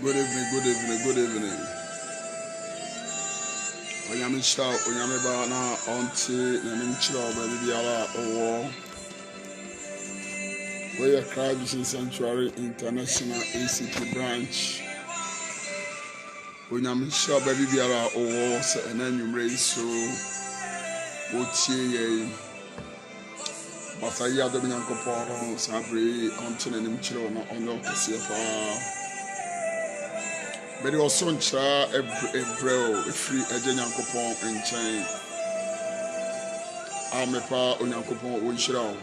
Good evening, good evening, good evening. Onyame shira, onyame ba na onti na nimchira baby biara owo. We are Christ Vision Sanctuary International ACT branch. Onyame shira baby biara owo se enanwumre so otie ye. Bata ya do nyankopon sabre onti na nimchira na onyo kese pa. Bedi also ncha ebreo free eje nyankopon enchen amepa onyankopon onhyira o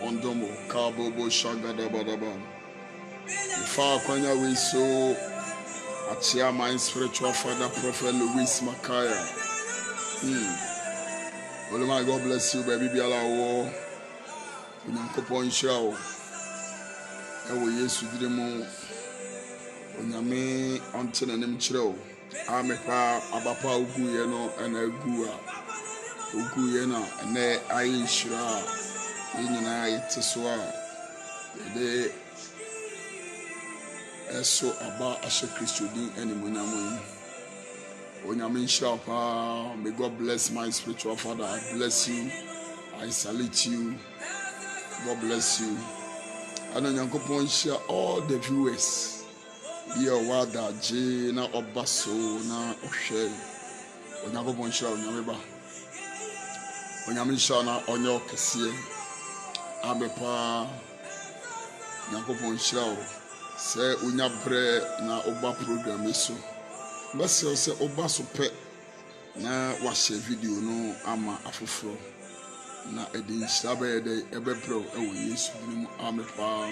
ondomo kabobo shagada badaba ifa kwanya we so achia my spiritual father prophet Louis Makaya. Oh my God bless you baby biala wo onyankopon nhyira o ewo Yesu diremo onyame onte na nim kire o amepa abapa oguye no na agu a oguye na ene ayi nhyira nyina ayete so a de eso aba ashe Kristo din animonyam onyame nhyira pa. May God bless my spiritual father. I bless you, I salute you, God bless you. And nyankopon share all the viewers be a wada je na obaso na ohwe nyankopon share onyame ba onyame share na onyo kese abepa nyankopon share se unya bre na oba program so bese se oba so pe na wa share video no ama afoforo na edin shabe de ebepro ewo Yesu binim amepa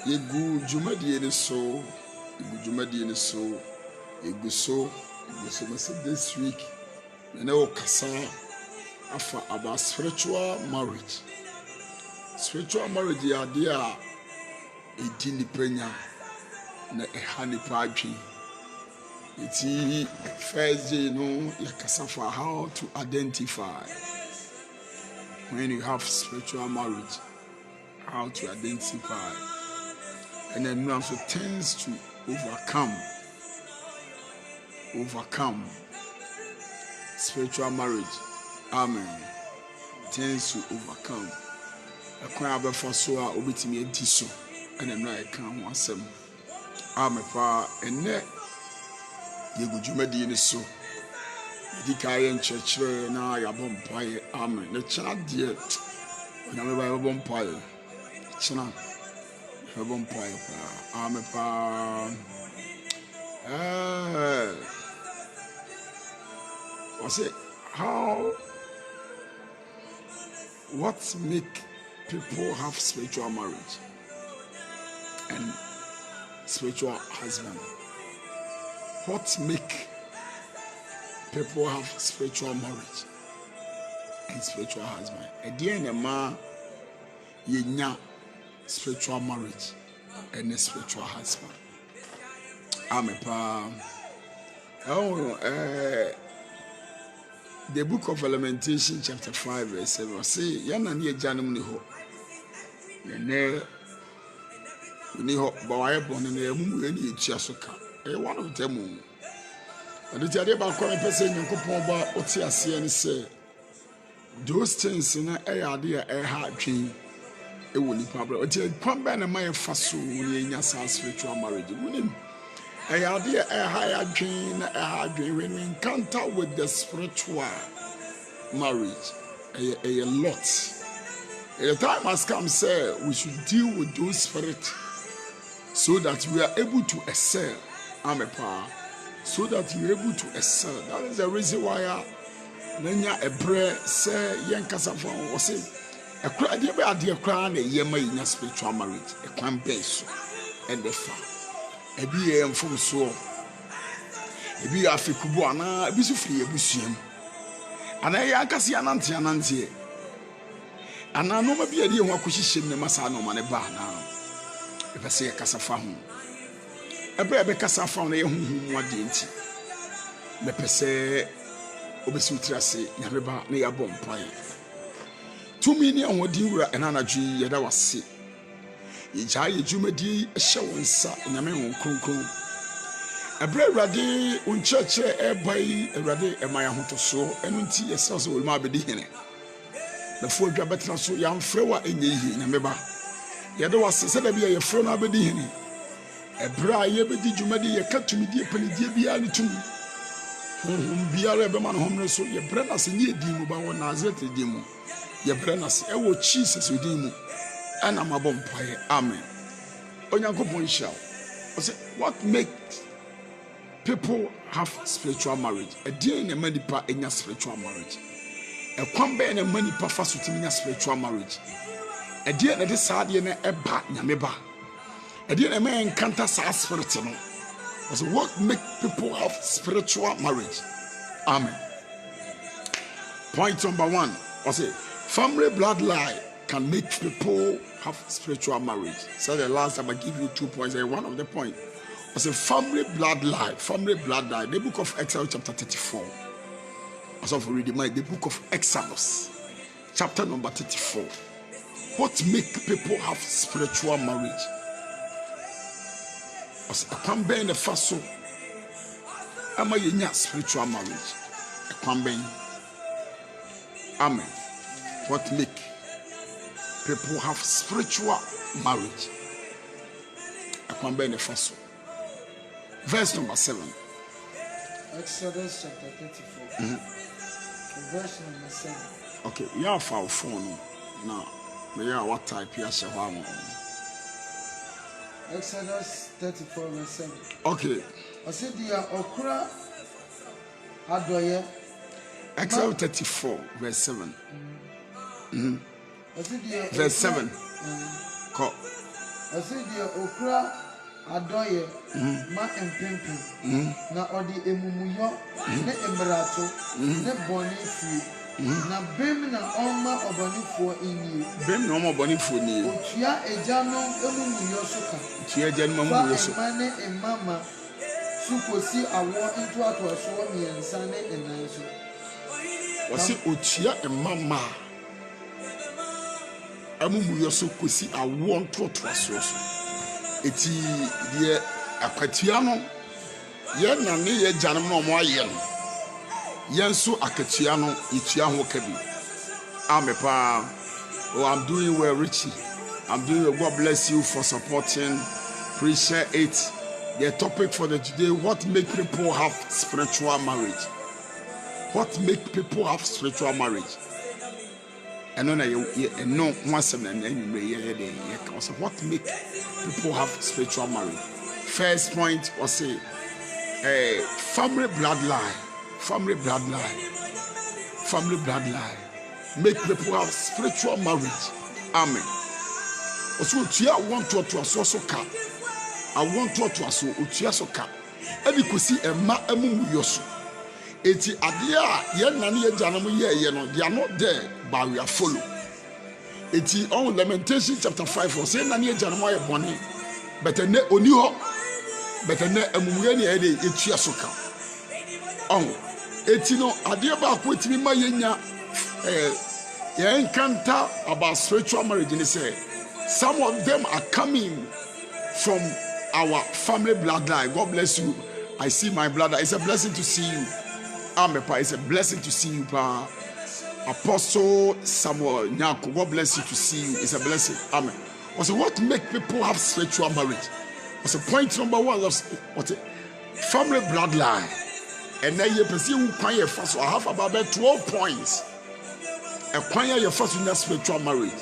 yegu jumadi ne so egu so this week na o kasa afa about spiritual marriage ya dia edini penya na ehani padwi iti first day no yakasa for how to identify when you have spiritual marriage, how to identify, and then also tends to overcome spiritual marriage. Amen. Tends to overcome. A crowd of Fasoa obitimi entiso, and then I come once. Amen. And net you would you made in so. Dikayen church na ya bompaye amen na chana die na me ba bompaye chana ya bompaye pa amen pa what make people have spiritual marriage and spiritual husband? What make people have spiritual marriage and spiritual husband? Again, a man yenya spiritual marriage and a spiritual husband. Amen. The book of Lamentation, chapter 5, verse 7. Say, yana ni ejanum ni ho. Yene ni ho bawaye bone na emu eni etua soka. One of them. And the idea about calling person Yankopon ba oti ase ni say those things na idea hard dream e woni problem oti kwan ba na my fa so ni nya spiritual marriage munim idea higher dream na hard dream when we encounter with the spiritual marriage a lot. The time has come say we should deal with those spirits so that we are able to excel. Amepa. So that you're able to excel. That is the reason why Nanya a prayer say young Casafon or say a cry dear crown a yema in your spiritual marriage, a clan base and the far. A BM from so a be Afikubuana, a bisufree, a busium. And I yankasi ananti. And I know maybe a dear one cushion the Masano Manebana. If I say a Casafon. Ebe kasa fa na yehu muadenti me pese obesutra se nyameba na yabɔ mpae 2 million wodi wura enanadwi yeda wase yija yejumadi ehye wonsa nyame won kronkron ebra awurade uncheche ebai awurade emaya hotoso enu nti yesaso wolma abedi hene na fo adwa betena so yamfrewa enye yi nyame ba yeda wase se da bia yefro na abedi hene ebra yebedi jumadi yekatumidi panidie bia ne tumi biara ebema no homre so yebra na se nye edi ba won Nazareth edi mu yebra na se ewo Jesus edi mu ana mabom paye amen onyankopon shall say what makes people have spiritual marriage edi na manipa enya spiritual marriage ekwambe na manipa fasotimi nya spiritual marriage edi na de saade na eba nyame ba edi na men enkanta sa spirit no so what make people have spiritual marriage amen. Point number 1 say family bloodline can make people have spiritual marriage. So the last time I give you 2 points. One of the point was a family bloodline. Family bloodline. The book of Exodus chapter 34. As of reading the book of Exodus chapter number 34. What make people have spiritual marriage? As a campaign the first so am I spiritual marriage? A campaign. Amen. What make people have spiritual marriage? Akwambe first. Verse number 7. Exodus chapter 34. Verse number 7. Okay, you have our phone now. May you what type here? Exodus 34 verse 7. Okay. I said the okra adoye. Exodus 34 verse 7. Verse 7. Call. I said the okra adoye ma empempe na odi emumuyo ne embrato ne boni fi na bem na oma obonifo ini bem na oma obonifo ni otua ejano emumuyo soka otua ejano emumuyo so mane emama sukosi awo into atoaso miensa ne enan so wasi otua emama amumuyo so kosi awo ntotoaso so eti de akwatua no ye na ne ye janem no mo aye no yenso akatua no etua ho kabi amepa. Oh, I'm doing well, Richie. I'm doing well. God bless you for supporting. Please share it. The topic for the today: what make people have spiritual marriage? What make people have spiritual marriage? And no, no, once and then also what make people have spiritual marriage? First point was say, family bloodline, family bloodline, family bloodline make people have spiritual marriage. Amen. Also, tia want to also ka. I want to also utia soka. Ebi kosi emma emu yoso. Eti adea ye nane ye janamu ye no, they are not there, but we are follow. Eti on Lamentation chapter 5 or say nane ye janamu ye boni, but ne oni ho, but ne emumuye ni ede etua soka. On eti no adea ba ko eti ma ye nya ye enkanta about spiritual marriage ni say some of them are coming from our family bloodline. God bless you. I see my bloodline. It's a blessing to see you. Amen. It's a blessing to see you, Pa. Apostle Samuel Nyako. God bless you to see you. It's a blessing. Amen. Also, what make people have spiritual marriage? Also, point number 1 was what family bloodline. And then you perceive who can first. I have about 12 points. Acquire your first in that spiritual marriage.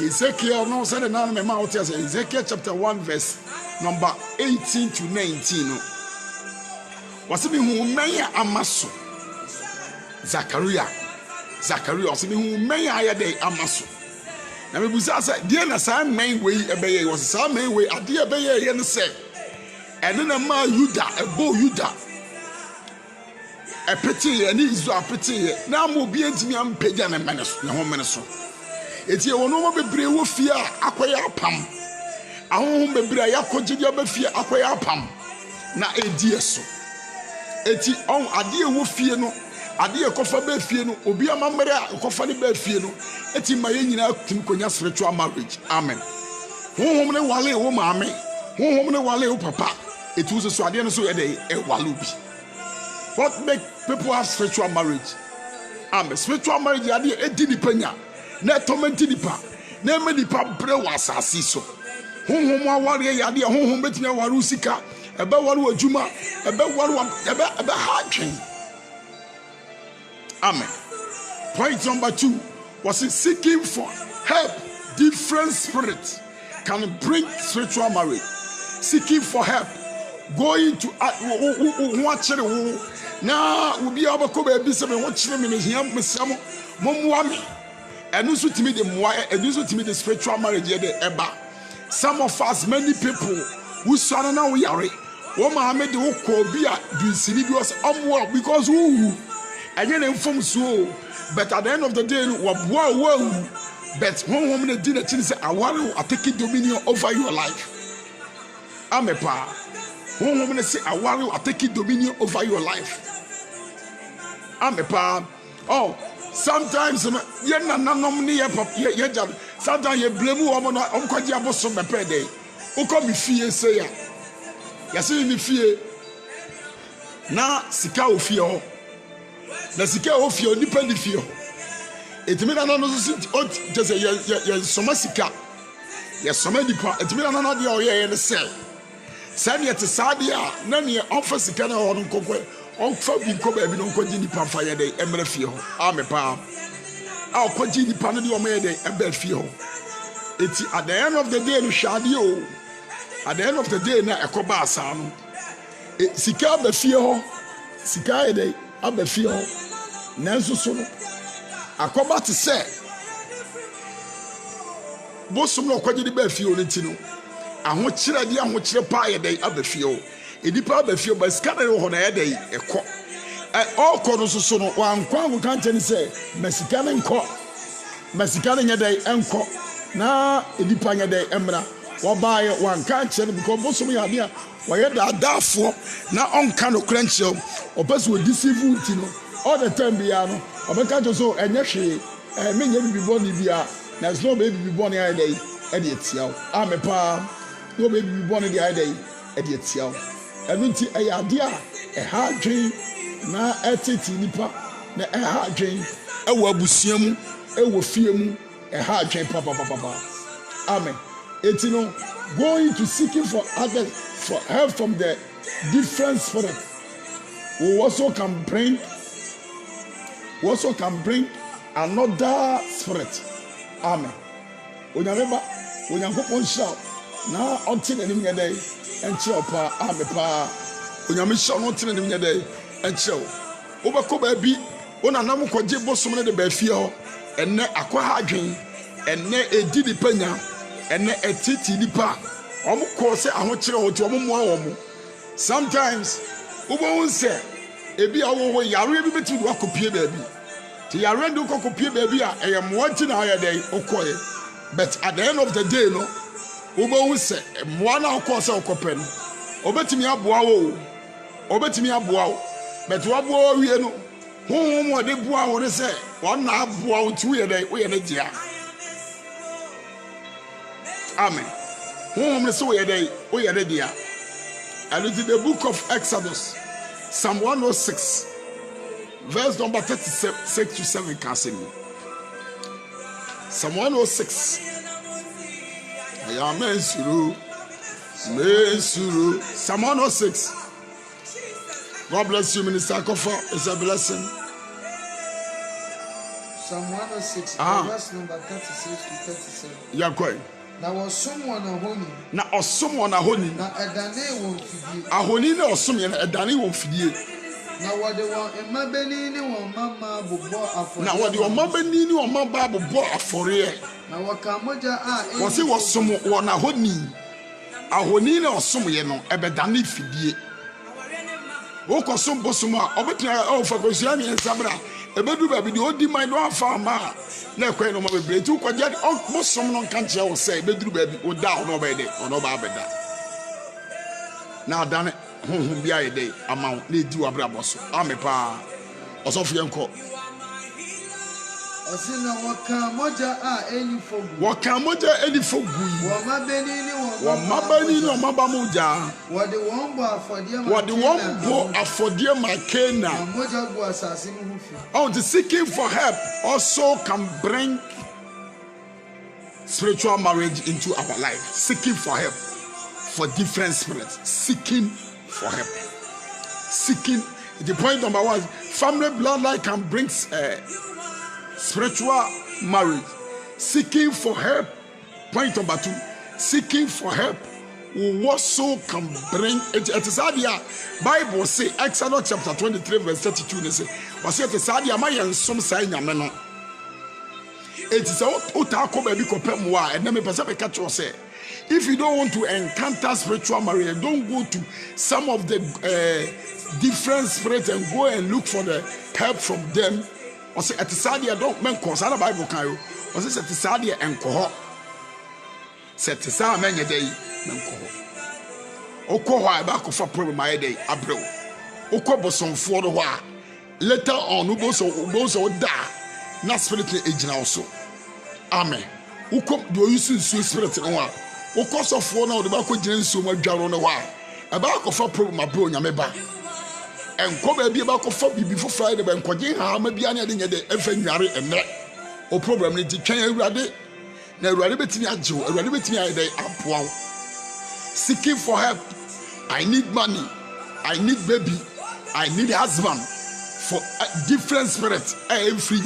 Ezekiel no said na me ma what say Ezekiel chapter 1 verse number 18 to 19 was me hu menya amaso Zachariah was me hu menya ayade amaso na me buza say die na sa men we ebeye was sa men we ade ebeye ye no say ene na ma Yuda ebo Yuda epeti ye ni Israel epeti ye na mo bi entimi am pagya na meneso na ho meneso eti e wono mo bebre wo fie akoya apam ahonhom bebre yakogide obafie akoya apam na edie so eti on ade wo fie no ade ekofa be fie no obi amamere a ekofa ne be fie no eti ma ye nyina tumi konya spiritual marriage. Amen. Honhom ne wale wo maame, honhom ne wale wo papa, etu so ade no so ye dey e wale bi. What make people have spiritual marriage? Amen. Spiritual marriage ade edi nipanya na tormenti nipa na me nipa bre wa asase so. Honhom aware ye ade honhom betimi aware usika, ebe ware adwuma, ebe ware ebe ha twen. Amen. Point number 2 was seeking for help. Different spirits can bring spiritual marriage. Seeking for help. Going to watch it. Now we'll be able to be able to watch them in the Momuami. And also to me the spiritual marriage eba. Some of us, many people who son now we are. Woman made the whole Kobia do serious because who. And then inform so, but at the end of the day, wow, but one woman did a chance. I want to take dominion over your life. I'm a pa. One woman say, I want to take dominion over your life. I'm a pa. Oh, sometimes sometimes you blame woman on Kwaja Bosom a per day. Who come me fear say, yes, me fear. Now, Sika fear. Na sika ofio nipa ni fio etimi na no so just ye soma sika ye soma nipa etimi na no de oye ne se sane ye te sade a na ne ofa sika na ho nkokwe onfa bi nko ba bi no nkoji nipa fa ye de emre fie ho amepa a okoji nipa no de o ma ye de eba fie ho eti at the end of the day no hwade o at the end of the day na ekoba asa no sika ba fie ho sika ye de aba fie ho nanso so no akoba te se bosom no kwaje de ba fie ho nti no ahokyere de ahokyere pa ye de aba fie ho edipa aba fie ba ska na ho na ye de ekọ okọ no so no wankwa go kan tani se masika ne nkọ masika ne nye de enko na edipa nye de emra wo ba ye wanka kire because bosom ya de a wo ye da dafo na onka no kranche obaso deceive nti no all the time bia no obeka jo so enye hwe menye bibi boni bia na so be bibi boni ai dai e de tiaw amepa no be bibi boni de ai dai e de tiaw enu nti e ya de a e ha dwen na etiti nipa na e ha dwen e wo abusua mu e wo fie mu e ha dwen papa amen eti no going to seeking for others for help from the different spirits we also can bring another spirit. Amen. Onyameba, onyankopon shout na onti na nim yedai enche opa ame pa. Onyame shout no onti na nim yedai enche o. Obekọ ba bi, ona nam kwaje bosom ne de ba fie ho. Enne akwa adwen, enne edi di panya, enne etiti nipa. Omo ko se ahokire ho ti omo moa omo. Sometimes ubo unse ebi awo yare bi beti do akopie baabi ti yare do kokopie baabi a eyem wanti na aye dey okoye but at the end of the day no ubo unse moa na akose okope no obetimi aboa wo but wabo wie no honhom de boa wo ne se won na aboa wo ti wo ye ne dia amen honhom ne se wo ye ne dia. And it's in the book of Exodus, Psalm 106, verse number 36 to 7. Can see me. Psalm 106. I am Mensuru. Psalm 106. God bless you, Minister Kofa. It's a blessing. Psalm 106, verse number 36 to 37. Yeah, quite. Na someone ahoni. Na someone ahoni. Na edane won fidie. Ahoni na osomye na edane won fidie. Na wode won emabeni ni won mama bobo afore. Na wode won mabeni ni won mama bobo afore. Na waka moja a e. Wose wosom won ahoni. Ahoni na osomye no ebedane fidie. Wo kosom bosom a obetia ofa kosia mi ensabra. Ebedu ba bi de odi man do afa ma na ekwe no ma bebre ti ukwaje bosom no kan kire wo say ebeduru ba bi oda ono ba de ono ba beda na adane honhom bia ye de ama na edi wabra boso amepa Osofu yenko. Osina waka moja eni fogu. Waka moja eni fogu. Wamabeni ni wamabamuja. Wadi wombo afodie makena. Moja bu asasi muhufi. Oh, the seeking for help also can bring spiritual marriage into our life. Seeking for help for different spirits. Seeking for help. Seeking. The point number 1, family bloodline can bring spiritual marriage. Seeking for help. Point number 2, seeking for help also can bring it is adia. Bible say Exodus chapter 23 verse 32 they say was it is adia my some say nyame no. It is utako baby kopem wa and me pese be catch you say if you don't want to encounter spiritual marriage, don't go to some of the different spirits and go and look for the help from them. Or say at the Sadia don't men cause other Bible can you or say at the Sadia and coho. Set the Sa men a day, men coho. Oko back for problem my day, abro. Oko boson for the wa. Later on, Uboso da, not spiritual agent also. Amen. Uko do you see spirit in one? Oko so for now the back of Jensu, my jar on a while. A back of a problem, my bro, Yameba. And come be about for before Friday, but Quadin, maybe I didn't get the FNR and that. Or problem is to change ready. Now, ready between a Jew, ready between a day up. Wow. Seeking for help. I need money. I need baby. I need a husband. For different spirits, I am free.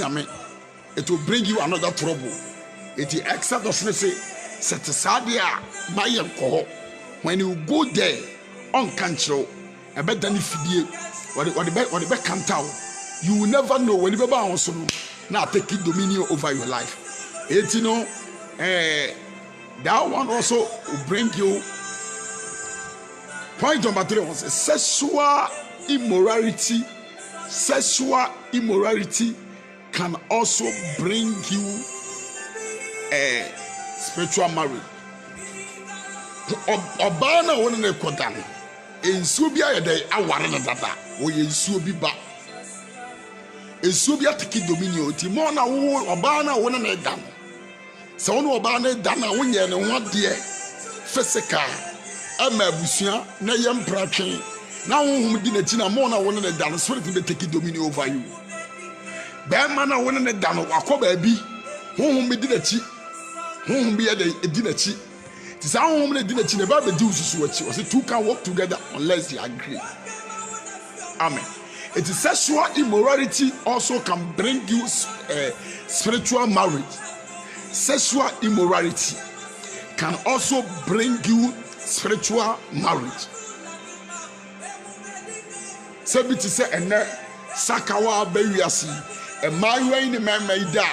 It will bring you another trouble. It is Exodus say, set Sadia, my alcohol. When you go there, on control, I bet than if you what the back can't tell. You will never know when you bounce on now taking dominion over your life. It you know, that one also will bring you. Point number 3 was sexual immorality. Sexual immorality can also bring you a spiritual marriage. Obana wona ne kodan. Ensuo bi ayede aware na dada. Wo yensuo bi ba. Ensuo bi atiki dominion ti mo na wo obana wona ne dan. Se wona obana dan na wonye ne ho de physical ama abusua na yempratwe. Now, whom did it in a mona one and down, spirit will take dominion over you. Bad man, I want to down, or baby, whom we did a cheat, whom be a dinner cheat. Tis our home dinner cheat about the Jews who was the two can work together unless they agree. Amen. It is sexual immorality also can bring you spiritual marriage. Sexual immorality can also bring you spiritual marriage. Sabiti say ene sakawa bewiasi e mayu ni mema ida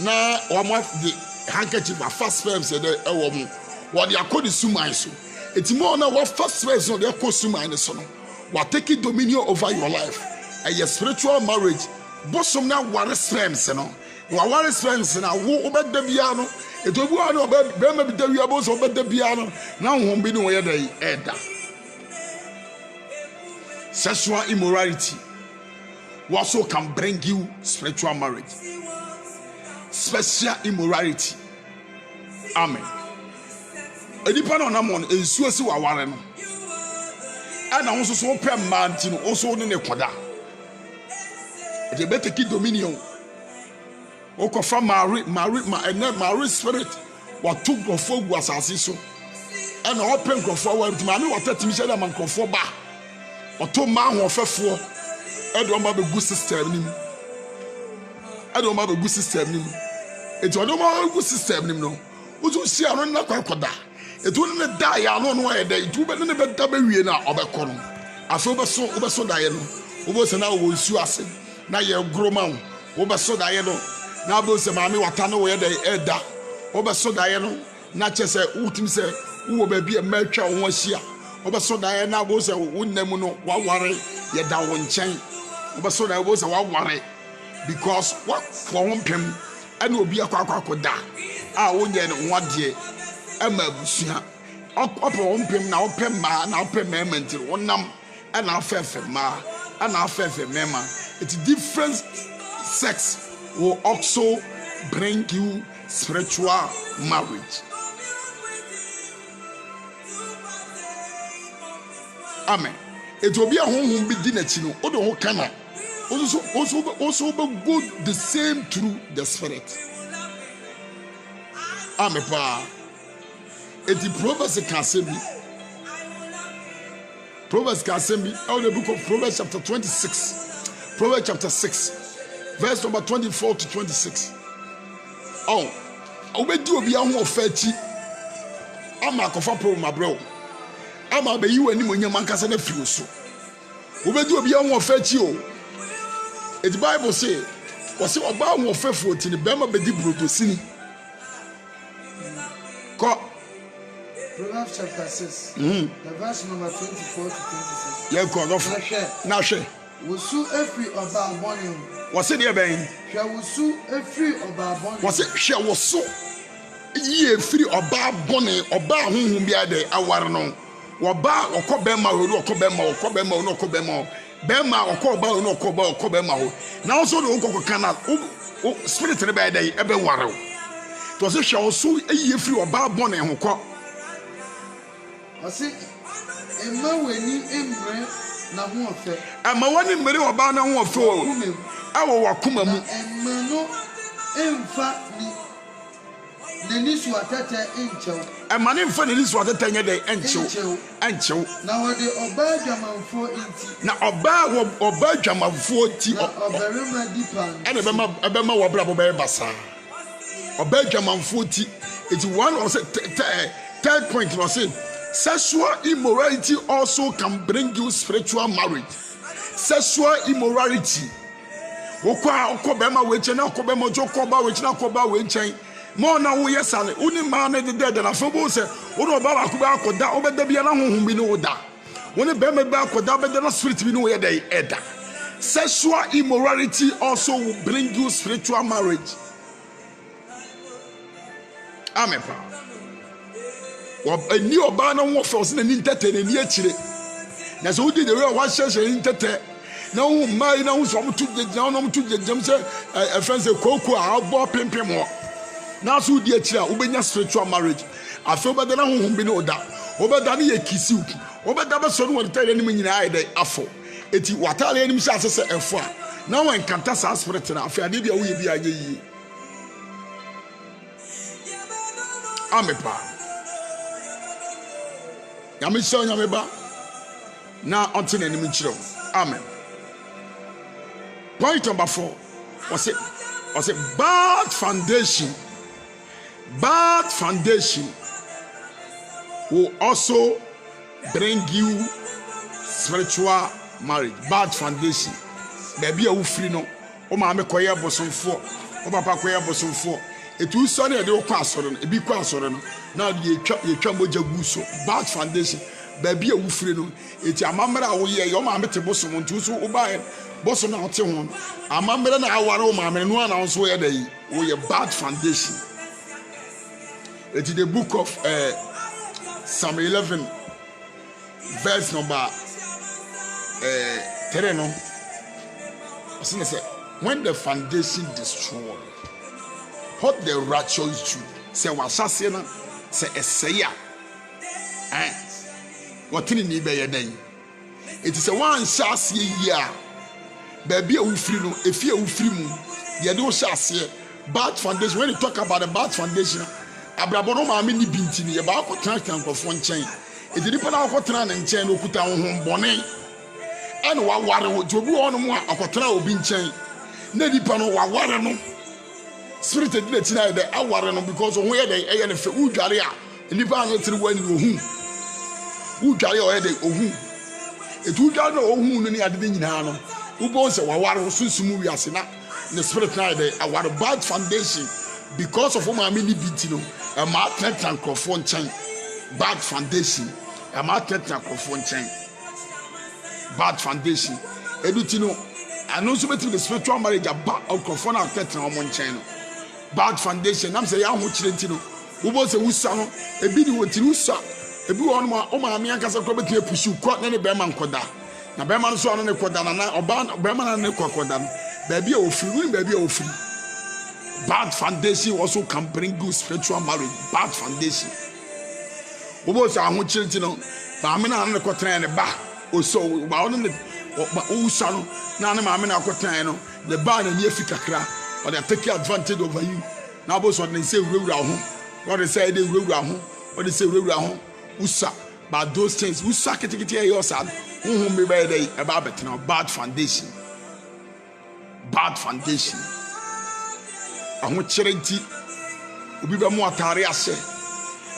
na omo the handkerchief a first sperm say de ewo mu wo de akodi suman so etimo na wo first sperm so de akossuman so no wa take dominion over your life a spiritual marriage bosom na ware sperm se no wa ware sperm se na wo obeda bia no etobu ano be ma bi da wi aboso obeda bia no na honhom bi ni wo ye da eda. Sexual immorality also can bring you spiritual marriage. Sexual immorality. Amen. Edipa na namon ensuo si waware no. Ana won so pem manti no also ne koda. E be take dominion. O ko fa Mary spirit what took grofo gu asase so. Ana o pem grofo wa ntima me watatimi she da man grofo ba. Oto ma ho fefo edo ma be gu system nim edo ma be gu system nim eto odo ma gu system nim no uzu si anu na kwakoda eto ne da ya no no e da eto be ne be da be wie na obekọ no aso be so da ye no obo se na wo nsu ase na ye groma wo be so da ye no na bo se ma me wata no wo ye da e da wo be so da ye no na che se utim se wo ba bi e ma twa wo ahia obeso da na bo se wonnam no waware ye da wo nchen obeso da bo se waware because what for wompem ana obi akwa da a wonye ne nwade e ma abusua opo wompem na opem ma na opem mement wonnam ana afefe ma ana afefe mema It's different sex will also bring you spiritual marriage. Amen. It will be a home be dinner chino. Odo ho kana. Also go the same through the spirit. Amen. Pa. It is Proverbs can say me. Proverbs can say me. Out the book of Proverbs chapter 26. Proverbs chapter 6. Verse number 24 to 26. Oh. Obedi obi ahun ofati. Ama akofa pro ma bro. Ama be yi wani monyam ankasa na firi so. Obedi obi ahun ofati o. The Bible say, "Wasi oba ahun ofefo ti ni be ma bedi brotosini." Ko Proverbs chapter 6. The verse number 24 to 26. Yeah, go on. Na hwe. Wosu efri oba abone. Wasi de ben. Hwe wosu efri oba abone. Wasi hwe woso. Yi efri oba abone, oba ahunhun bia de aware no. Oba okobema ho, okobema ho, okobema. Bema okoba ho, okobema ho. Na also de okokka na spirit ne be dey ebe ware. To se hwe woso yi efri oba abone ho ko. Wasi emma weni emre na ho ofe. Ama wani mmere oba na ho ofe o. Awo wakoma mu. Emma no emfa ni Nenisu atete enchew. Emma ne mfa nenisu atete nye dey enchew. Na wode oba adwamanfo enti. Na oba adwamanfo ti. Na oberema dipan. Ene bema wo bra bo be basa. Oba adwamanfo ti. It's one of third point was say sexual immorality also can bring you spiritual marriage. Sexual immorality. Okwa bema we chen na bema joko ba we chen na we chen. Mo na wo yesale uni ma na de na fo se wo no ba ba ko ba akoda obeda bia na honhom bi no da. Woni bema ba akoda obeda na spirit bi no ye dey eda. Sexual immorality also will bring you spiritual marriage. Amen. Ni oba na wo fe na ni ntete na ni akire na so di the way wa sheshe ni ntete na wo mai na wo so mo tu na no mo tu jam se friends koko a bo pimpim ho na so di akire a wo benya spiritual marriage afi obeda na honhom bi no da obeda na ye kisi obeda ba so no wo tare ni nyina ai dai afo eti watale ni mse asese efo a na wo enkanta sa spirit na afi ade bia wo ye bia ye yi amepa Yami show Yameba now until enemy chiro. Amen. Point number 4 was it bad foundation. Bad foundation will also bring you spiritual marriage. Bad foundation. Baby a free no. O ma me koye bosomfo. O papa koye bosomfo. Etu so na de o kwa asoro no. Ebi kwa asoro no. Na ye twa moja guso. Bad foundation. Baby a free no. Eti amamra wo ye yo ma me te bosom ntu so wo ba bosom na hote ho. Amamra na aware o ma me no na so ye dey. Wo ye bad foundation. Eti the book of Psalm 11 verse number 3 no. Listen, say when the foundation destroyed, what the righteous do, say wasase na say eseya what ni be yeden. It is a one shase year baby a ufri no efie ufri mu ye do shase bad foundation. When you talk about the bad foundation, abrabo no ma me ni binti ni ye ba ko transfer nkofo nchen e di pa na ko tra na nchen no kuta ho bone ene wa ware wo jobi wono mu akotra obi nchen na di pa no wa ware no spirit de na tina de aware no because ho ye de eye ne fe udware a ni pa no tiri wani ohun udware o ye de ohun e tu udware no ohun no ni ade de nyina no ubo se wa ware wo sunsumu wi ase na the spirit na de aware bad foundation because of my mini beat no a market microphone chain bad foundation a market microphone chain bad foundation edutino and also between the spiritual marriage a bad microphone market on chain bad foundation am say ya ho chirentino wo bo se wusa no ebi ni wotiri wusa ebi won ma o ma me akasa ko betue pusu ko na ne be ma nkoda na be man so ne koda na oba be man ne koda no baby a ofiri baby a ofiri. Bad foundation also can bring good spiritual marriage. Bad foundation. Obo so aho chiriti no ba me na ne kotra ne ba o so ba o ne o sa no na ne ma me na kotra no the ba na nie fikakra or they take advantage over you. Na obo so ne say wura ho. What they say they wura ho. What they say wura ho. Usa. But those things usa kitikiti e yo sad. Who me by dey about bet now bad foundation. Bad foundation. Aho chirenti obi be mo atare ase.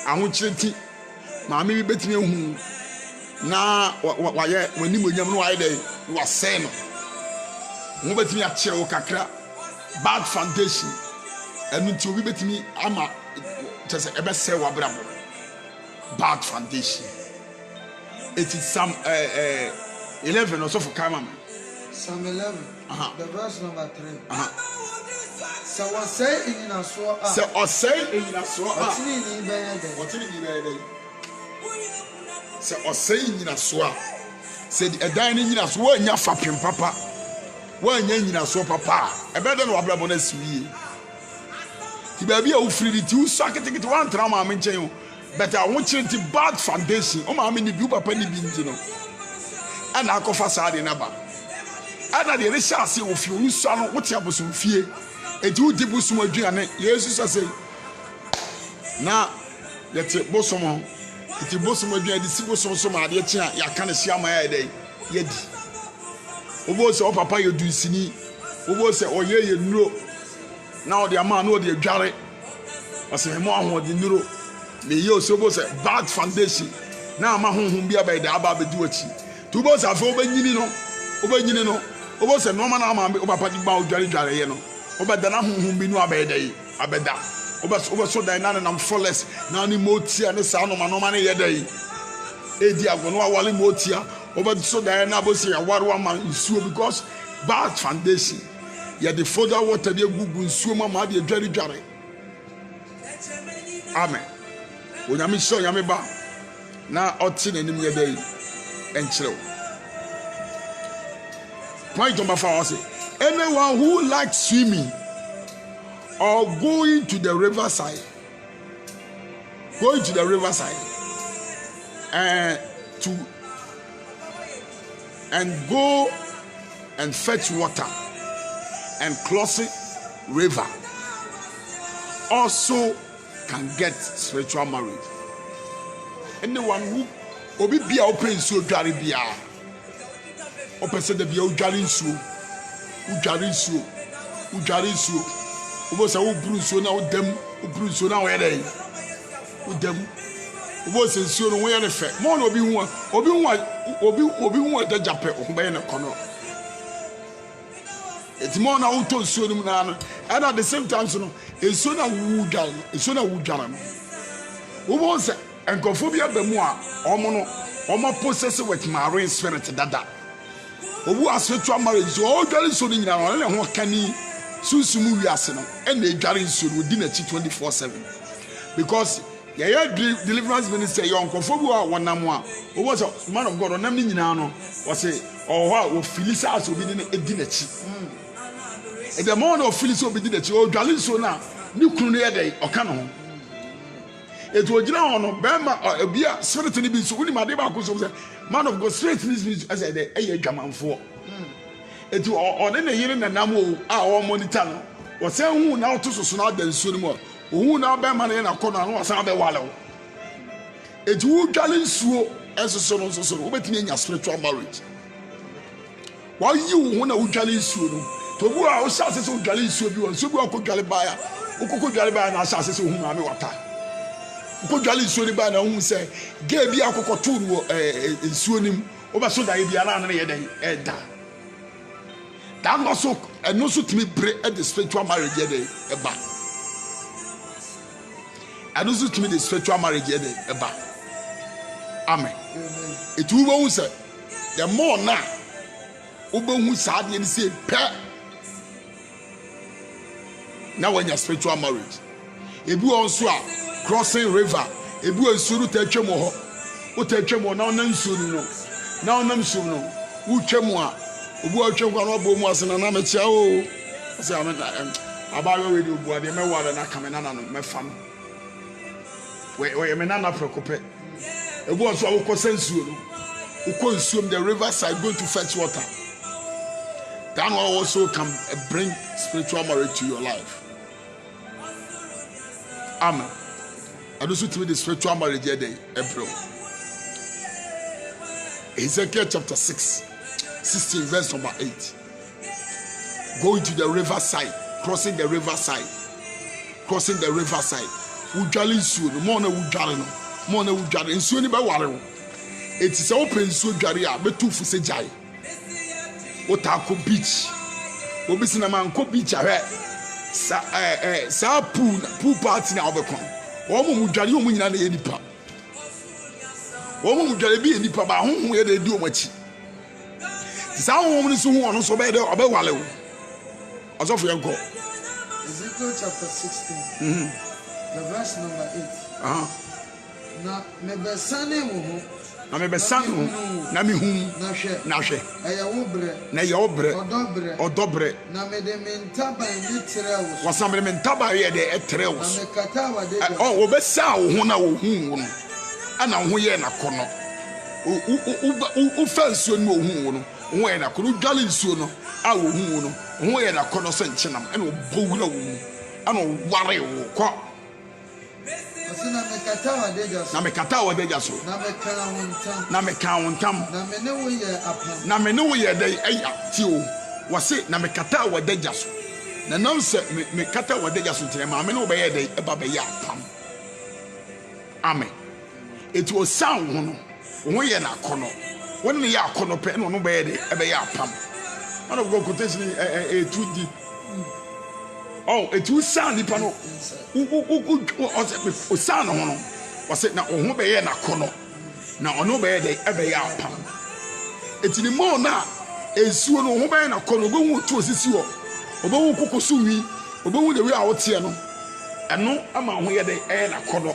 Aho chirenti maame bi betimi ehu na waye wani monyam no waye dey wase no. Mo betimi a kire wo kakra bad foundation. Enu ti obi betimi ama tese ebe se wa brabo. Bad foundation. It is Psalm 11 also for Kamam. Psalm 11, the verse number 3. So what say in a so say in a so what's in the so say in a so said a dining in a so nya fapim papa one yen in so papa a better no ablabones we the baby who free the two socket it one trauma mention you but I want you to bad foundation o ma me ni bi papa ni bi nti no and akofa sade na ba ana de resha ase wo fi unsa no wote abosom fie eti wo dibu sum aduane Jesus say na yete bosom eti bosom aduane di si bosom so ma de chia ya ka ne sia ma ya dey yedi obo se o papa yedu sini obo se oye ye nuro na o de ama na o de adware ase mo ahon de nuro me yo so obo se bad foundation na ama honhom bia ba da aba bedu achi tu bo sa fo obanyini no obo se no ma na ama o papa di ba o dware ye no obeda na honhom bi no abeda yi abeda obo so dan na na flawless na ni motia ne sa no ma no ma ne ye dai edi agono awale motia obo so dan na bo se ya waro ma nsuo because bad foundation ya the further water dey gugu nsuo ma dey dware amen onyame so nyame ba na oti na nim ye dai enchrew point number 4 say anyone who likes swimming or going to the riverside and go and fetch water and cross river also can get spiritual marriage. Anyone who obi bia open so dware bia o pese de bia o dware nsuo obo se wo buru nsuo na wo na wo yede wo dem obo se nsuo no wo yede fe mo na obi hu da jape o be na kono eti mo na wo to nsuo no na no and at the same time so no nsuo na wo dware no obo se enkofobia ba mu a omo possess with marine spirit dada obu spiritual marriage so o dware so ni nyina no le ho kani sunsumu wiase no and e dware so no di na chi 24/7 because yeah deliverance minister your onkofobu a wonam a obo so man of God onam ni nyina no o say o ho o filisa as obi ni edi na chi e the more of filisa obi di na chi o dware so na ni kunu no ye dey o ka no ho eto ogina hono bema ebia spirit ni bi so woni made ba ko so man of God spirit ni bi as e dey eye dwamanfo eto one na yire na nam o a o monitor no wo se hu na oto so na da nsuo ni mo ohu na bema na ye na kono no wasan be wale wo eto wo dwale nsuo esoso no so wo betimi anya spiritual marriage wa yi wo na wo dwale nsuo no to bu a wo sha se wo dwale nsuo bi wo nsuo bi wo ko dwale ba ya wo ko dwale ba na sha se wo hu na me wata ko dwale nsuo ni ba na hu se ge bi akokoto wo nsuo nim wo ba so da ye bia na na ye den da that also and also to me pray at the spiritual marriage ye eba and also to me the spiritual marriage ye eba amen it will won say the more na obohu sad ye say pe na when your spiritual marriage ebi also a crossing river ebi ensuru ta twem ho o ta twem na onam nsuo no na onam nsuo no Uchemwa, Ubu Chemwa, Bomas and Anamachao. Say, I'm about with you, boy, the Mewar and I come in and my fam. Where Menana Procope. It was our consensus who consume the riverside going to fetch water. That one also can bring spiritual marriage to your life. Amen. And also to the spiritual marriage day, April. Ezekiel chapter 6, 16, verse number 8. Going to the riverside, crossing the riverside. Ujali su, more than Ujali, more than Ujali, and soon by water. It is open so Jaria, but two for Sejai. Otako beach. Obisina man ko beach ahe. Sa pool party na obekon. Omo mudware omo nyina na enipa. Omo mudware bi enipa ba honhom ye de di omachi. Sa honhom ni so ho no so be de obewale wo. Osofo yenko. Ezekiel chapter 16. The verse number 8. Na mebesane wo ho. Na me besan na me hum na hwe na ye obre odobre na me de mentaba ni tere wo wasam me mentaba ye de etere wo na me kata wa de wo besa wo ho na wo hu wo no ana ho ye na kono u fansuo no hu wo no ho ye na kono dwale nsuo no a wo hu wo no ho ye na kono so nchenam ana wo bowura wo mu ana ware wo kwa na me kata wa deja so na me ka wontam na me ne wo ye dey ti o wase na me kata wa deja so na nam se me kata wa deja so tire ma me ne wo be ye dey e ba be ya pam amen it was sound ho no wo ye na kono wo ne ya kono pe no no be ye dey e be ya pam one of God quotation 2D. Oh, it will sound the panel. O sound no no. Was it na o be ye na kono. Na ono be ye ebe ya pam. Eti ni mo na ensuo no ho be na kono go hu to osisi wo. Obo hu kokoso wi, obo hu de wi a wote no. Eno ama ho ye de na kono.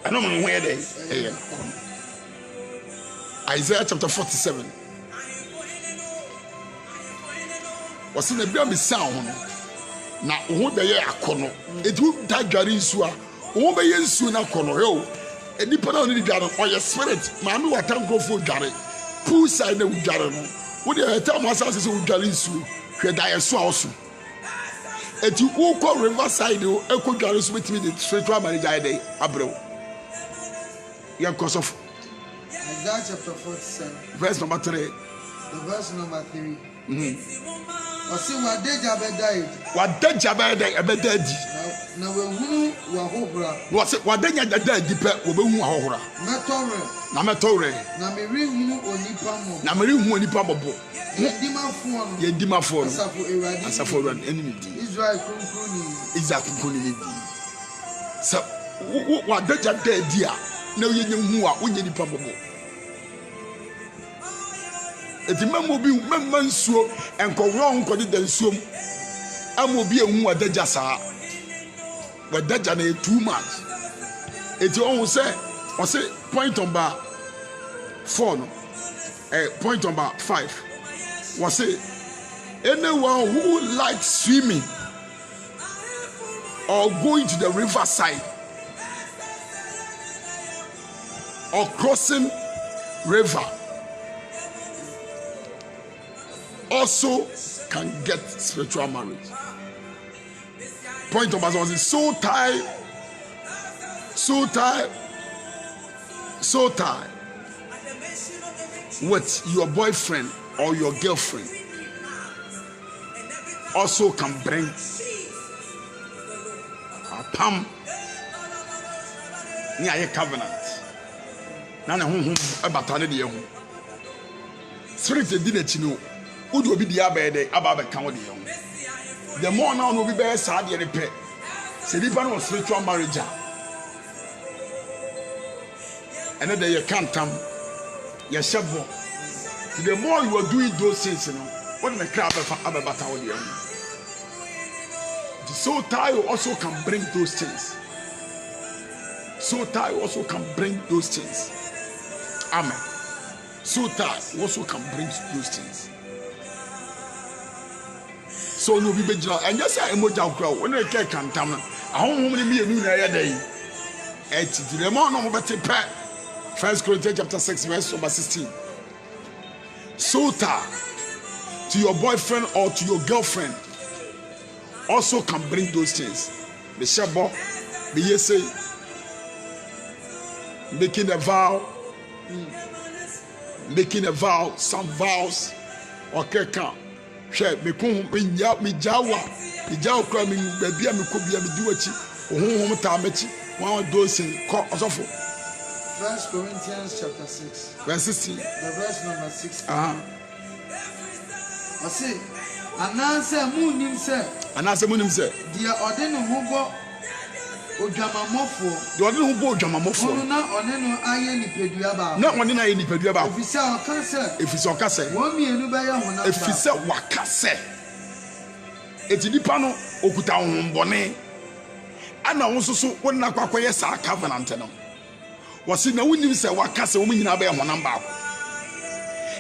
Eno mo ho ye de na kono. Isaiah chapter 47. Was in the baby sound. Na oho be ye akono edu dadware nsu a oho be ye nsu na akono yo edipa na oni dware oye spirit ma me wata nkrofo dware pool side na dware no wo de eta mo asase se dware nsu hwe da ye so a oso eti wo ko river side o ekodware so betimi de spiritual manager dey abrew ya cause of Isaiah chapter 47 verse number 3 the verse number 3 Osi wadeja bedai. Wadeja bedai ebedadi. Na wehunu wahobra. Wase wadenya dadadi pe wobehu ahohora. Metore. Na metore. Na merihunu onipa mo. Na merihunu onipa bobo. Yedimafo no. Yedimafo no. Asafo ewadi. Asafo ewadi enemy di. Israel kunkuni. Israel kunkuni di. So wadeja dadadi a na oyenye hu a onye nipa bobo. Eti memo bi memma nsuo enkowro nkodi da nsuom amobi ehu adaja saa wadaja na too much eti on say point number 4 no point number 5 was say anyone who likes swimming or going to the riverside or crossing river also can get spiritual marriage. Point number 1 is so tied with your boyfriend or your girlfriend also can bring a pam near a covenant. Nana hum about the spirit didn't you know. Would be the abede about the the more now will be better sad the repair. Say the was spiritual marriage. And then you can't come. You shabbo. The more you are doing those things, you know, what the crab about the so tie also can bring those things. So tie also can bring those things. Amen. So that also can bring those things. So no be bejina and just say emoja crowd when they can tam I don't want me enu na ya day eti the more no bete pe 1 Corinthians chapter 6 verse number 16. So that to your boyfriend or to your girlfriend also can bring those things. The shabo, the yese, making a vow, some vows, okay, come. Share me come me jawa, cry me baby, me could be a duty, or home tamechi, one of those things, call us off. 1 Corinthians chapter 6, verse 16, the verse number 16. I say, and answer moon himself, and answer moon himself, dear ordinary hubo. Ojamamofo. The ordinary who bought Jamamofo. Ona oneno aye ni peduaba. Not one in a peduaba. If it's our cancer, If it's our case, one me enubaya hona. if it's a wakase, it's the pano okuta umbone. And I also so when I acquire sa covenant. Was in a winning say wakase woman in a bear one number.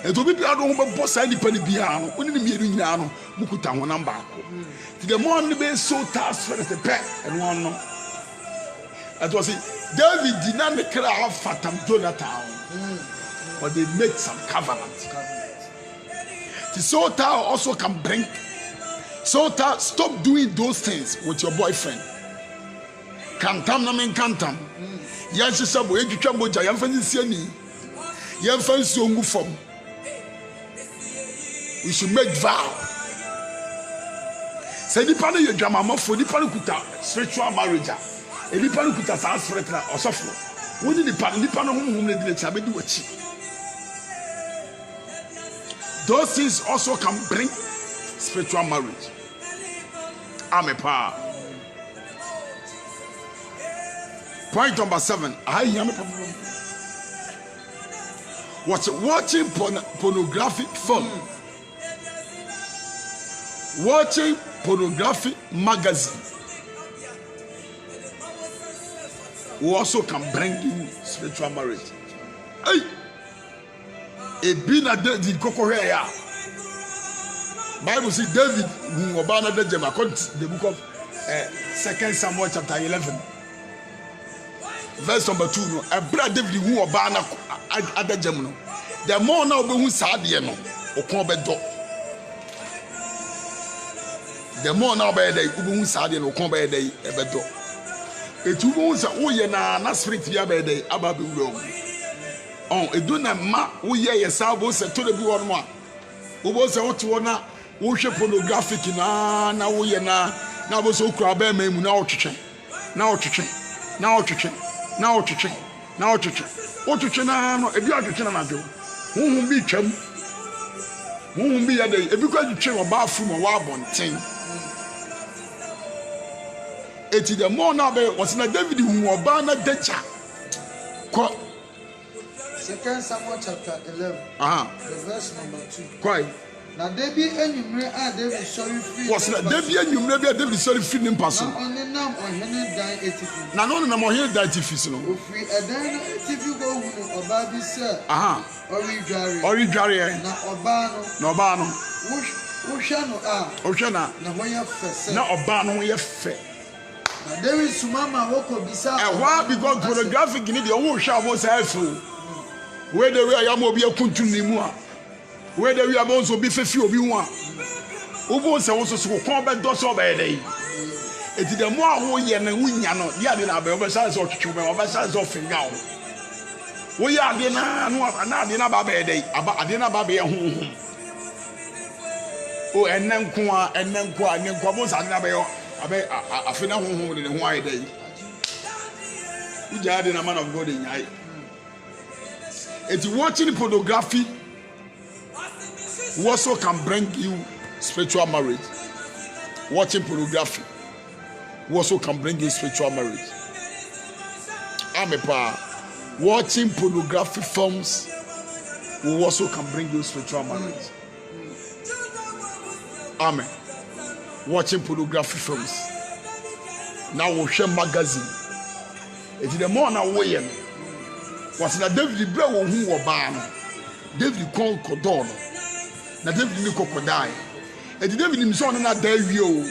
It will be out of boss I depend piano, when the Mirano, Mukuta one number. The morning be so task for the pet and one no. It was it. David did not make a Fatam Jonathan, but they made some covenant. The Sota also can bring. Sota, stop doing those things with your boyfriend. Cantam, namen cantam. Yes, sabo, you can go to your fancy. Your fancy on form. We should make vow. Say the panel your drama for the panukuta spiritual marriage. A panukuta sounds threatening or suffer. What did the panel whom they did do what? Those things also can bring spiritual marriage. I'm a power. Point number 7. I am a problem. Watching pornographic film. Watching pornographic magazine who also can bring in spiritual marriage. Hey, a bina David koko here. Bible says David who obana de jema according to the book of 2 Samuel chapter 11 verse number 2 no ebra David who obana adagem no the more na obehu saade no okon bedo. The more now by day, Ubu Sadi no come by day, a better. It was a way na spirit ya by day, Ababu Rome. Oh, it do not ma, we ye a sabo said to the blue one. Who was out to honor, worship pornographic in na we na, now was so crab, now chicken, now chicken, now chicken, now chicken, now chicken. What to china, if you are to china, who be chum, who be a day, if you got to chill about from a warbon thing. Eti the more now was na David who obana decha. 2 Samuel chapter 11. The verse number 2. Quite. Now David enyumre a David sorry free. Was na David enyumre be David sorry free nim paso. Na only nam ohene dan etifi. Na no na mo ohene dan etifi no. Ofri edan etifi go hunu oba bi se. Ori dware. Na oba no. Wohwa no a. Wohwa na. Na hoya fese. Na oba no ye fe. There is Sumama Woko Bisa. Why? Because pornographic need your own shower was helpful. Whether we are Yamobi Kuntunimua, whether we are also be few of you one. Who was also so combat dos of a day. It is the more who yan and Winyano, Yadina, oversize or Chuba, oversize of Fingal. We are dinner, no, dinner baby day, about a dinner baby at home. Oh, and then Kwa, and then Quamos and Nabeo. I feel home in a white day. You are a man of God in eye. It's watching pornography also can bring you spiritual marriage. Watching pornography also can bring you spiritual marriage. I'm a power. Watching pornography films also can bring you spiritual marriage. Amen. Watching pornography films. Now we share magazine. It is the more now we was na David Brew who were ban. David called Kodon. Na David ni kokodai. E di David ni so na da wie o.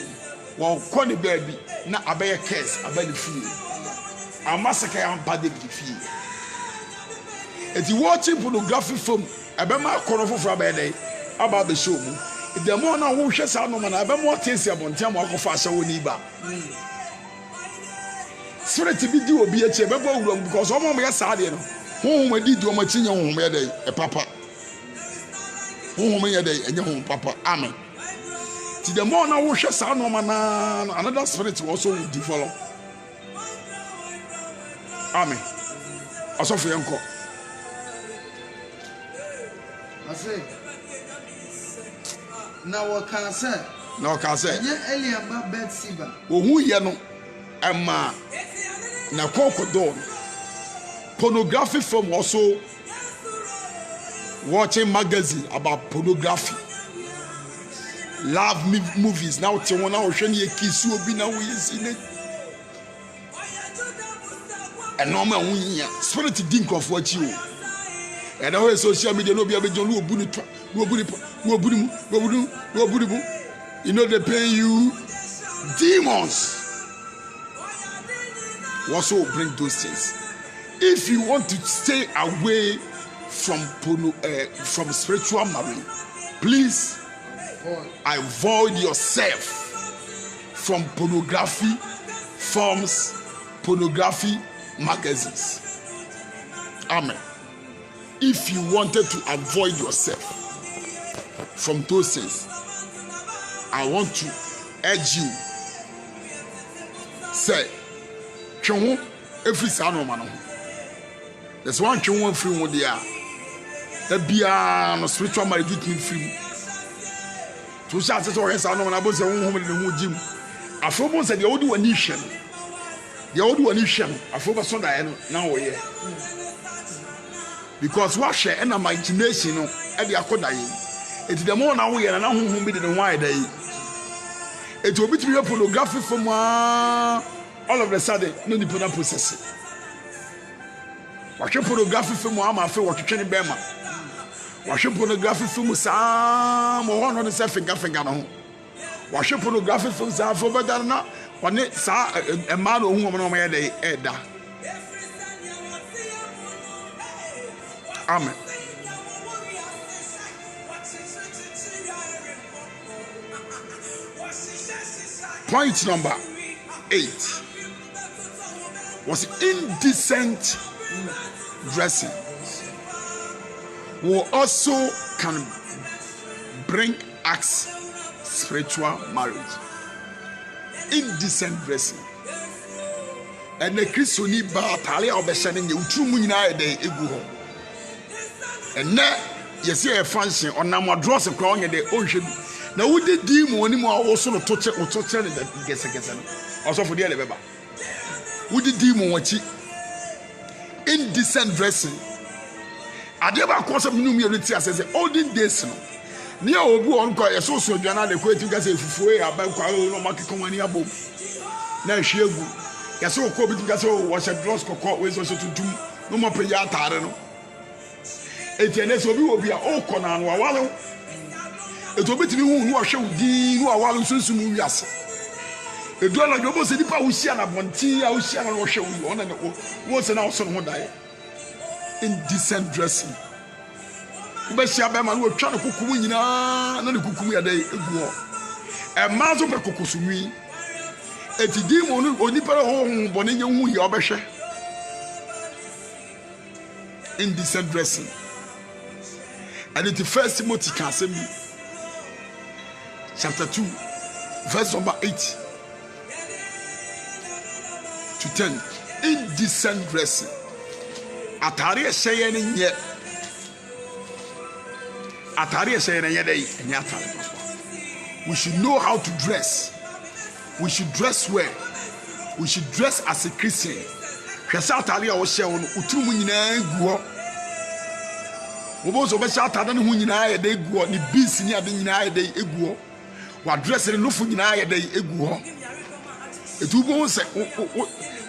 Wo ko ne baby na abeye curse abeli fie. Amasaka ya mpa David fie. E di watching pornography film abema kono foforo abeye about the show mu. The more na wo hwe sa no ma na abema tensi abontia mo akofa ahye woni ba. Spirit bi di obi eche bebo wuram because omo me sa de no. Honhom adi di omo chinye honhom ye dey e papa. Honhom ye dey enye honhom papa. Amen. Ti the more na wo hwe sa no ma na another spirit also will develop. Amen. Asofo yenko. I say now what can I say? Na o ka say. Enye Eliaba Bethsiba. Ohun ye no ema na kokodon. Pornography film also watching magazine about pornography. Love movies now te wona o hwe ne kiss obi na wo yesi ne. Enoma wunya spirit din crofo achi o. And now social media no be abejon no obu ni twa no obu ni no obu ni you know they pay you demons. Also bring those things. If you want to stay away from from spiritual marriage, please avoid yourself from pornography forms, pornography magazines. Amen. If you wanted to avoid yourself from those things, I want to urge you, say, Chonwo every sano man. There's one Chonwo free one there. That be no spiritual marriage between free. To shout at all sano man about the home in the gym. I forgot that the old one nation. The old one nation. I forgot so that now here. Because what share and imagination no e dey akoda yi eti the more na wo ye na honhom bi de the why dey eti obi to be pornography from all of the sudden no ni na process wa hwe pornography from ama afi wo twetwe ne bema wa hwe pornography from sa mo ho no ne se finger no ho wa hwe pornography from sa fo badar na one sa e ma no hu mo ye dey e da. Amen. Point number 8 was indecent dressing. Will also can bring acts spiritual marriage. Indecent dressing. And the Christian ba tale obeshane nye utrumu nyina ede egu ho. And now, yes, a function on our draws a crown and the ocean. Now, would the demon when you also not touch it or touch it that gets again? Also for the other, would the demon watch it? Indecent dressing. I never cause of numerity as a olden days. Near Obu on call a social journal, the quoting as a fuy about Qualo, market company above. Now, she will. Yes, so Kobe Gasso was a dross court with also to do no more prayer. Etienne will be a okon and wallow. It will be to me who are show D who are wallow soon. Yes. The dollar goes to the power and a bonti, I will share and show you on and what's an awesome one day. Indecent dressing. But Shabaman will try to cook win and the cuckoo a day ago. A mass of a cocosumi. Et the demon only per home, Bonin, who you are. Indecent dressing. And it's the first Timothy can say me. Chapter 2, verse number 8 to 10. Indecent dressing. Atari saying in yet. Atari saying in yet. We should know how to dress. We should dress well. We should dress as a Christian. Atari was showing Utumunina go. Obo so be sha tada ne hu nyina ye dey egu ni beans ni ade nyina ye dey egu wa dress ne lofu nyina ye dey egu ho etu bo se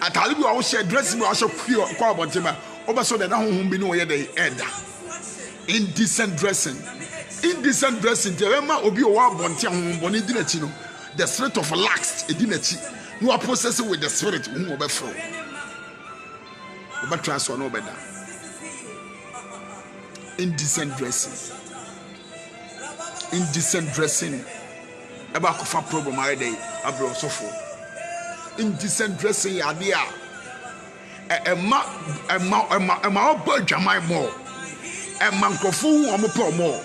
atale bi wa wo share dress bi wa share kwa abonte ma oba so de na honhom bi ne wo ye dey eda Indecent dressing. Indecent dressing. Remember, obi owa bonti ahun boni dinechi no. The spirit of lax edinechi. You are possessed with the spirit. Obefro. Oba transfer no better. Indecent dressing. Indecent dressing. Eba kofa problem ay day. Abro sofo. Indecent dressing yadia. Emma obo jamai more. Emma nkrofo omo po more.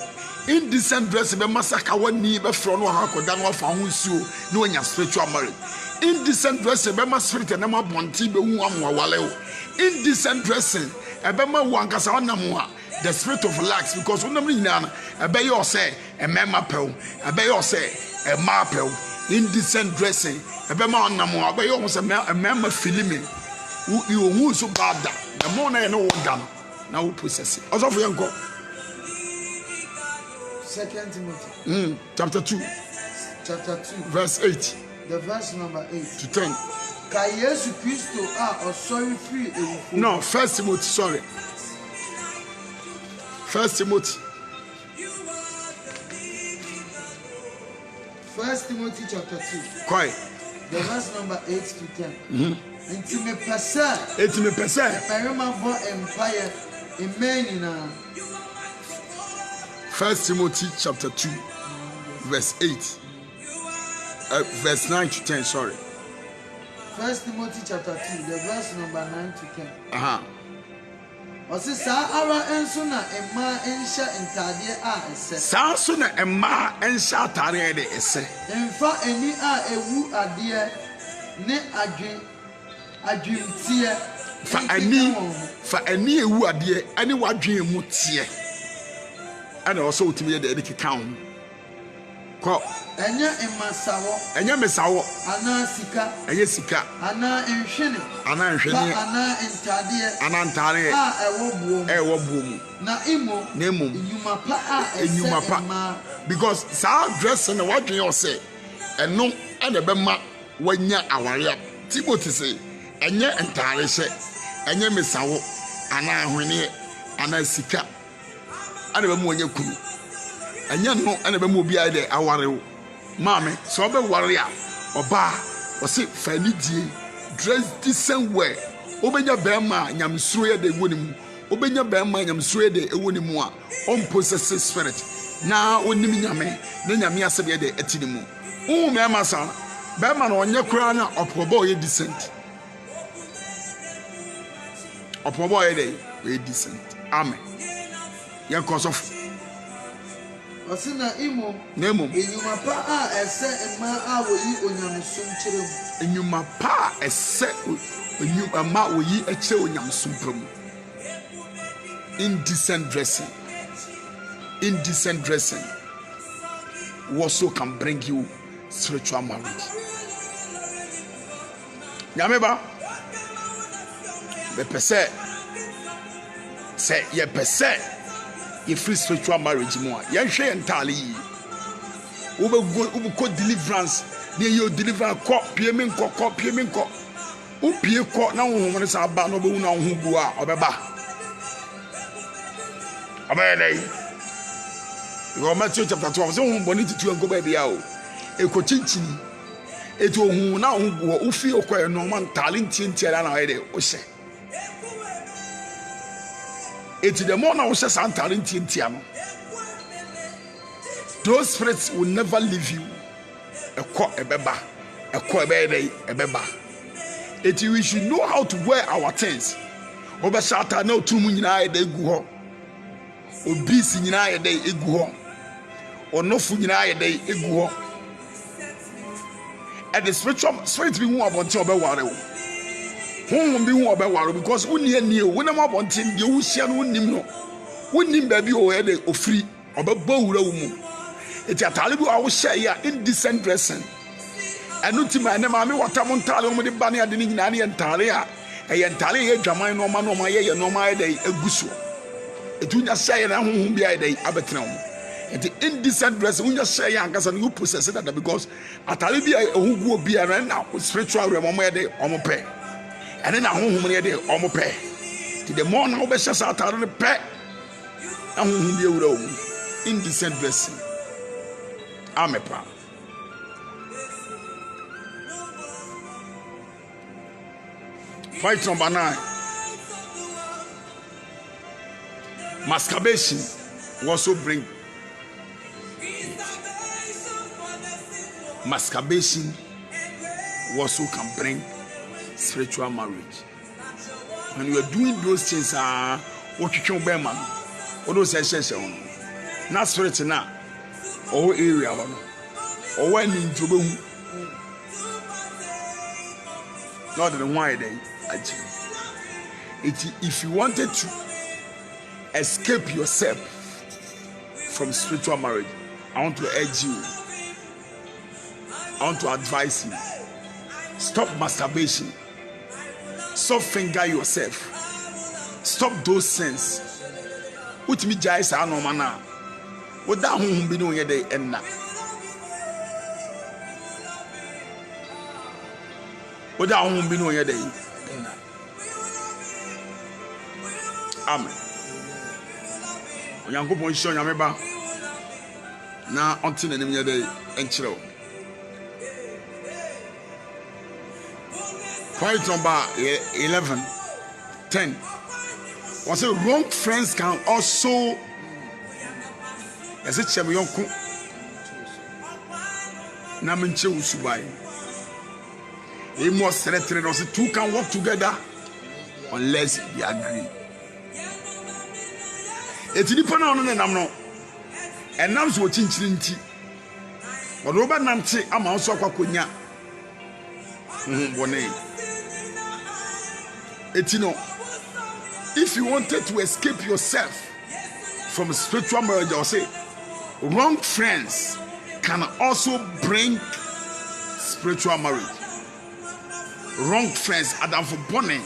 Indecent dressing be masaka wani be fro no ha koda no fa ho nsuo no anya spiritual marriage. Indecent dressing be ma spirit na ma bonti be hu amwawale o. Indecent dressing e be ma wu ankasa onam a the spirit of lax because onam ni nyina e be yo say e mema pew e be yo say e ma pew. Indecent dressing e be ma onam a be yo say e mema filimi wu so bad da the more na no da na wo possess it. Also for yanko 2 Timothy chapter 2 verse 8 the verse number 8 to 10. Ka Yesu Kristo sorry free ewufo. No, 1 Timothy, sorry. 1 Timothy. 1 Timothy chapter 2. Quiet. The verse number 8 to 10. Intime pesa. Intime pesa. Perima bo empire imenina. 1 Timothy chapter 2 verse 8. Verse 9 to 10, sorry. 1 Timothy chapter 2, the verse number 9 to 10. Osi sa ara enso na emma ensha ntade ese. Sa so na emma ensha atare de ese. Emfa eni ewu ade ne adwintie. Fa eni ewu ade ani wadwen mu tie. Ana also utimi de keka ho. Ko enye emasawo. Enye mesawo. Ana sika. Enye sika. Ana enhwene. Ana enhwene. Ana ntade. Ana ntare. Ewo buomu. Na imo. Enyuma pa enyuma pa. Because sa dress na wadwen yo say eno ene be ma wanya aware. Timothy say enye ntare hye. Enye mesawo. Ana ahwene. Ana sika. Ana be mu wanya kuru. Anya no ana be mu bia de aware mame so be ware a oba o se fani die dress decent wear obenya be ma nyamsuro ye de wonimu obenya be ma nyamsuro ye de ewonimu a on possess spirit na onim nyame na nyame asebe de atinimu me ma sa be ma no onye kura na opobo ye decent opobo ye de we decent amen ye kosof Osina imo enyuma pa ese ma woyi onyamsum kyerem enyuma pa ese enyuma ma woyi eche onyamsum pram. Indecent dressing also can bring you spiritual marriage. Nyameba be pese say ye pese ye free spiritual marriage mo a ye hwe entale yi wo deliverance ne ye deliver ko pie me nko wo pie ko na wo homo sa ba no be wu na wo hu bu a obeba abelai yo Matthew chapter 12 so hu boni titu enko ba bia o eko chinchini eto hu na hu bu wo fi okoye no man talent ntia na ye de o hye eti the more na wo hye san talent ntia no those spirits will never leave you. Ebeba. Eti we should know how to wear our things. Oba shata na otumu nyina ede egu ho. Obisi nyina ede egu ho. Onofu nyina ede egu ho. And the spirit be hu abonte obeware wo. Honhom bi hu obeware because woni ani o wona abonte de wo hia no wonim no. Wonim ba bi o ede ofiri obeba wura wo mu. Eti atale bi wo hye ya indecent dressing. Anu ti ma na ma me wata mo ntale mo de ba ne ade ni nyina ne ntale a ntale ye dwaman no ma ye no ma ede aguso. Etu nya hye na honhom bi ede abetena wo. Eti indecent dressing unya hye ya ankasa no process that because atale bi ohugu obi a na spiritual realm mo ede omo pe. Ene na honhom ne ede omo pe. Ti the more na wo be hye sa atale ne pe ahonhom bi ewura wo indecent dressing amepa point number 9 masturbation will also bring can bring spiritual marriage. When you are doing those things, what you can bear man, what those sessions on, not spirit na, or area one, or when in trouble, not the why they actually. If you wanted to escape yourself from spiritual marriage, I want to urge you. I want to advise you. Stop masturbation. Stop finger yourself. Stop those sins. Which me jais are no mana. What that home be doing a day and na. What that home be doing a day and na. Amen. Yanko position yameba. Na until enemy a day and chill. Point number 10. Was it wrong friends can also as a chamionku Naminche Usubai. He must celebrate us. Two can work together unless they agree. It's dependent on the namno. And now so chinchinti. But Robert Namche, I'm also Kwakunya. If you wanted to escape yourself from spiritual marriage, I'll say wrong friends can also bring spiritual marriage. Wrong friends, Adam for Bonnie.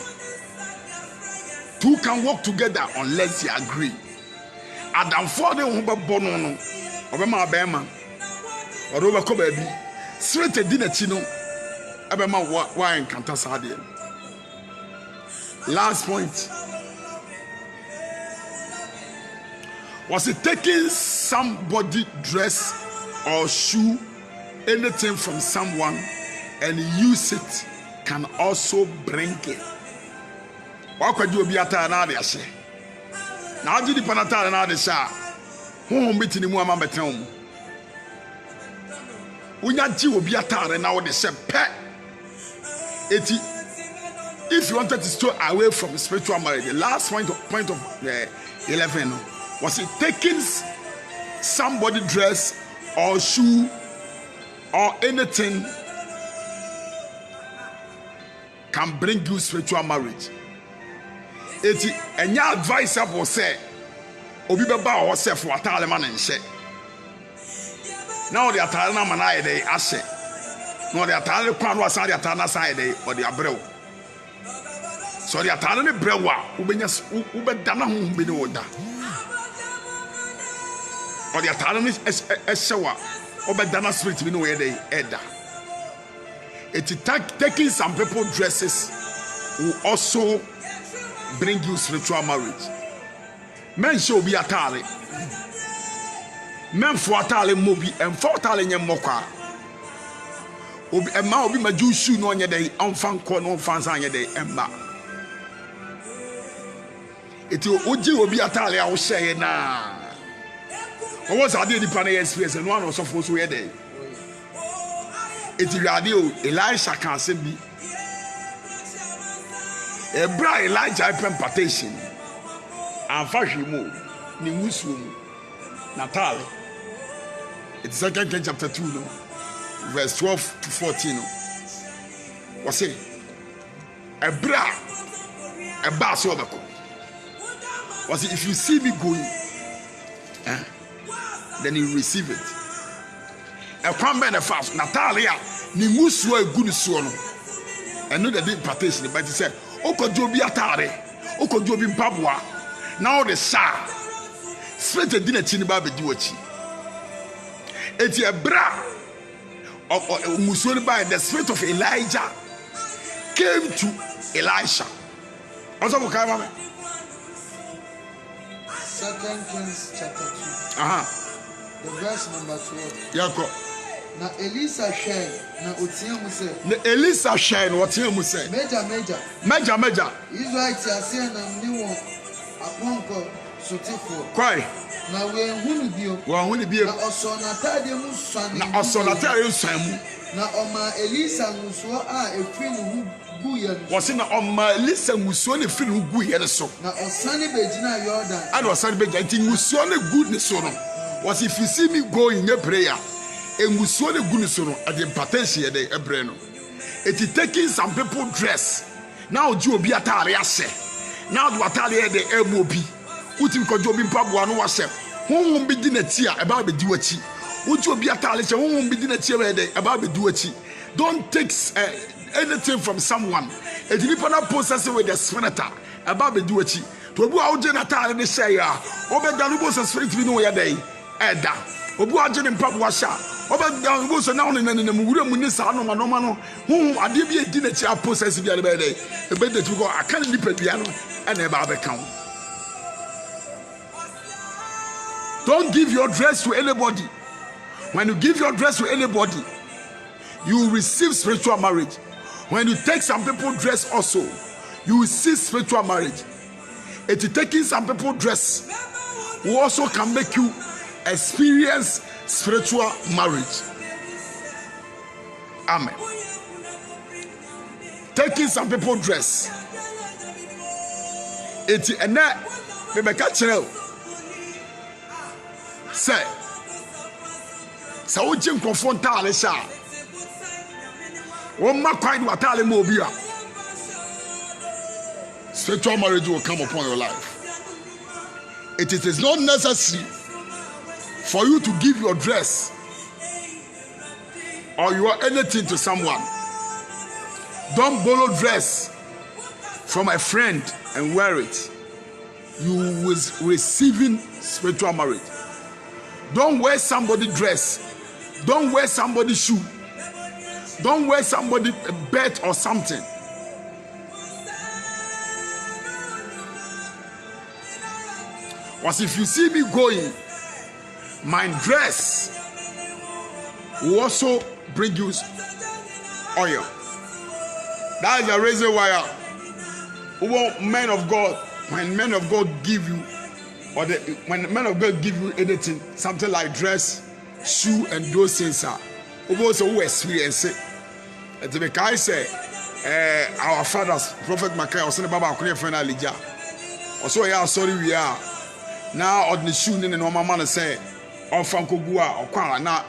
Two can work together unless they agree. Adam for the Bono, Obama Bama, or Robert Kobe, straight a dinner chino, Abema wine cantasadian. Last point. Was it taking somebody dress or shoe, anything from someone, and use it can also bring it? What could you be at another say? Now did the panata another sha? Who meeting the woman beton? When you be at and now they say pet. If you wanted to stay away from spiritual marriage, the last point of 11 was it taking somebody dress or shoe or anything can bring you spiritual marriage. And your advice will say, Obi baba or say for a man and say. Now the Atalana Manai they ashe. No the Atala Kwan was on the Atana side or the Abreu. So the Atala Brewa, Ubedana whom be no da. Or the Atala is Eshawa, Obedana spirit, we know where they edda. It's taking some people dresses will also bring you spiritual marriage. Men shall be Atali. Men for Atali movie and for Atali Moka. A man will be my Jew shoe on your day, on fan corn, on fans on your day, and back. It will be Atali, I will say now. What was I did the Panay experience and one was supposed to wear day? It's radio, Elisha can say me. A bright Elijah impartation. And fashion move, Nimusum, Natali. It's 2 Kings chapter 2, no? Verse 12 to 14. Was it a bra, a bass over? Was it if you see me going, then you receive it. A crumb and a fast, Natalia, Nimusua, a good son. And know the big partition, but he said, Oko Jobi Atare, Oko Jobi Pabwa. Now the Shah spent a dinner chinibabi duochi. It's a bra of Musoni by the spirit of Elijah came to Elisha. Also, 2 Kings chapter 2. The verse number 12. Yako. Na Elisa share na otia mu say. Na Elisa share na otia mu say. Meja. Israel ti ase na mni wo aponko sotifo. Kwai. Na we hunu bio. Na oso na tade mu swan mu. Na oma Elisa nguso a efiri hu gu ye no. Wose na oma Elisa nguso na efiri hu gu ye no so. Na osane begina Jordan. And osane begina ti nguso na gu ne so no. Was if you see me going in prayer. Engusuo ne gu ne so no ade impatence ye de ebre no. It is taking some people dress. Now ju obi atare ase. Now do atare ye de ebo obi. Utim ko ju obi mpaboa no wase. Honhom bi di na ti a eba be di wachi. Uju obi atare che honhom bi di na ti e de eba be di wachi. Don't take anything from someone. It nipa na possess with the spirit eba be di wachi. To obi a oje na atare ne share ya. Obeda no bo spirit bi no ye dey eda. Obu agene mpaboa sha. Oba down go so now na wura mu ni sa no hu ade bi edi na chi process bi ale be dey e be dey go aka ni nipa bia no na e ba be kan. Don't give your dress to anybody. When you give your dress to anybody, you will receive spiritual marriage. When you take some people dress also, you will see spiritual marriage. It is taking some people dress who also can make you experience spiritual marriage. Amen. Taking some people dress. It's a net. Maybe catch you. Say, so we can confront Talisha. One more quite what Talimobia. Spiritual marriage will come upon your life. It is not necessary for you to give your dress or your anything to someone. Don't borrow dress from a friend and wear it. You will receiving spiritual marriage. Don't wear somebody's dress. Don't wear somebody's shoe. Don't wear somebody's belt or something. Because if you see me going, my dress will also bring you oil. That is the reason why men of God, when men of God give you, or when men of God give you anything, something like dress, shoe, and those things are, also who experience it. And the guy say, our fathers, Prophet Micaiah, was saying about our friend Elijah. Also, yeah, sorry we are now on the shoe, and no man say. On Frankogua or Quara na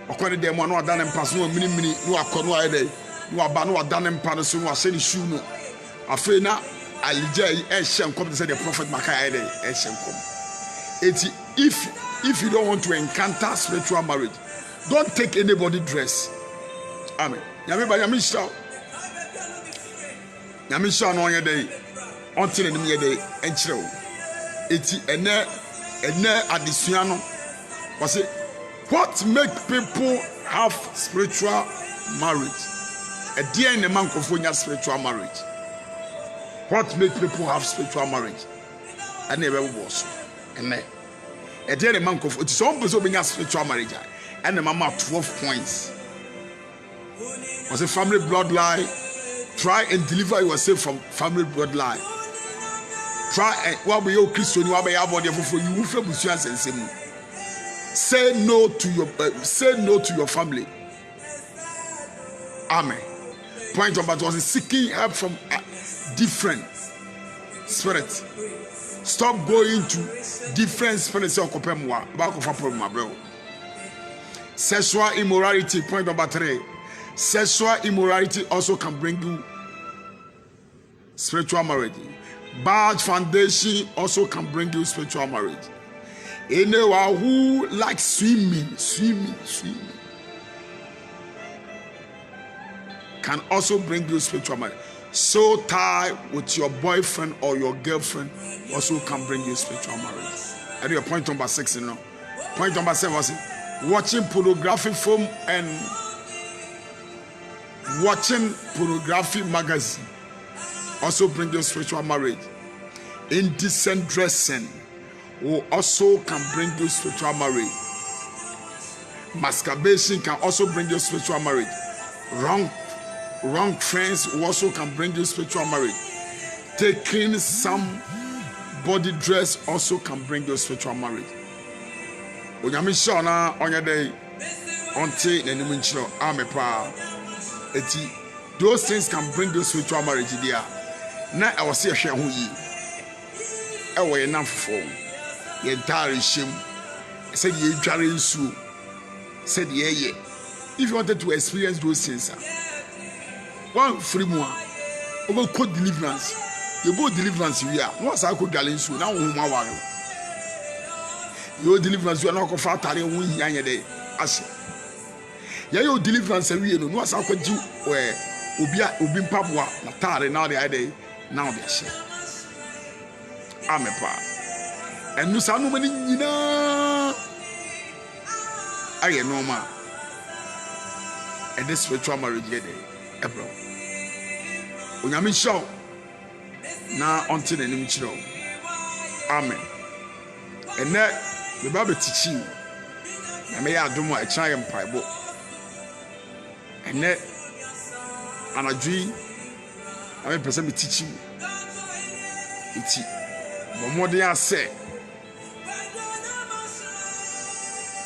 or Quari de Mono done and pass no mini no Akonwa day, no Abano done and pass no Seni Shuno. Afena Alija Eshem come to say the Prophet Micaiah Eshem come. If you don't want to encounter spiritual marriage, don't take anybody dress. Amen. Yamiba Yamisha no on your day until the mere day and chill. It's a additional. What make people have spiritual marriage? A dear in the man of spiritual marriage. What make people have spiritual marriage? I never was. And a dear in the man of it's almost being spiritual marriage. And the mama 12 points. Was a family bloodline. Try and deliver yourself from family bloodline. Try and what be your Christian, what be your body for you from Musians and Simu. Say no to your family. Amen. Point number 2 was seeking help from different spirits. Stop going to different spirits. Sexual immorality. Point number 3. Sexual immorality also can bring you spiritual marriage. Bad foundation also can bring you spiritual marriage. Anyone who likes swimming can also bring you spiritual marriage. So tie with your boyfriend or your girlfriend also can bring you spiritual marriage. I do your point number 6, you know. Point number 7 was watching pornographic film and watching pornography magazine also bring you spiritual marriage. Indecent dressing, will also can bring you spiritual marriage. Masturbation can also bring you spiritual marriage. Wrong friends also can bring you spiritual marriage. Taking some body dress also can bring you spiritual marriage. Onyame shona onye dey onte na nimu nchiro amepa eti those things can bring you spiritual marriage there. Na I was say hwe ho yi e wo ye namfo ye dare shem said ye dware nsu said ye if you wanted to experience those things one free mo over code deliverance you go deliverance we are once I could galen nsu na wo ma ware you deliverance you na ko fa tare wo yi anye dey ase ya yo deliverance we no once I could do obi mpaboa na tare na dey now dey share amepa enu sa no mani nyina aye normal and this spiritual marriage dey ebro onyame show na onti na nim chiro amen ene me ba betichi na me ya adomo a kyan yem paibo ene anadwi na me pese betichi iti bomode ase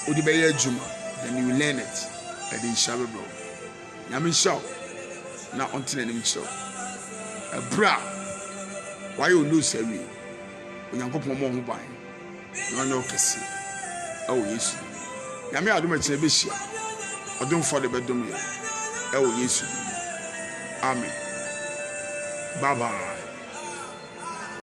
odi be ye adwuma then you learn it and then shall be bro nyame show na onti na nim chiro abra why you lose every onyankopon mo ho ban na onye okesi oh yesu nyame adom a kire be hia odom for the bedom ye oh yesu amen bye bye.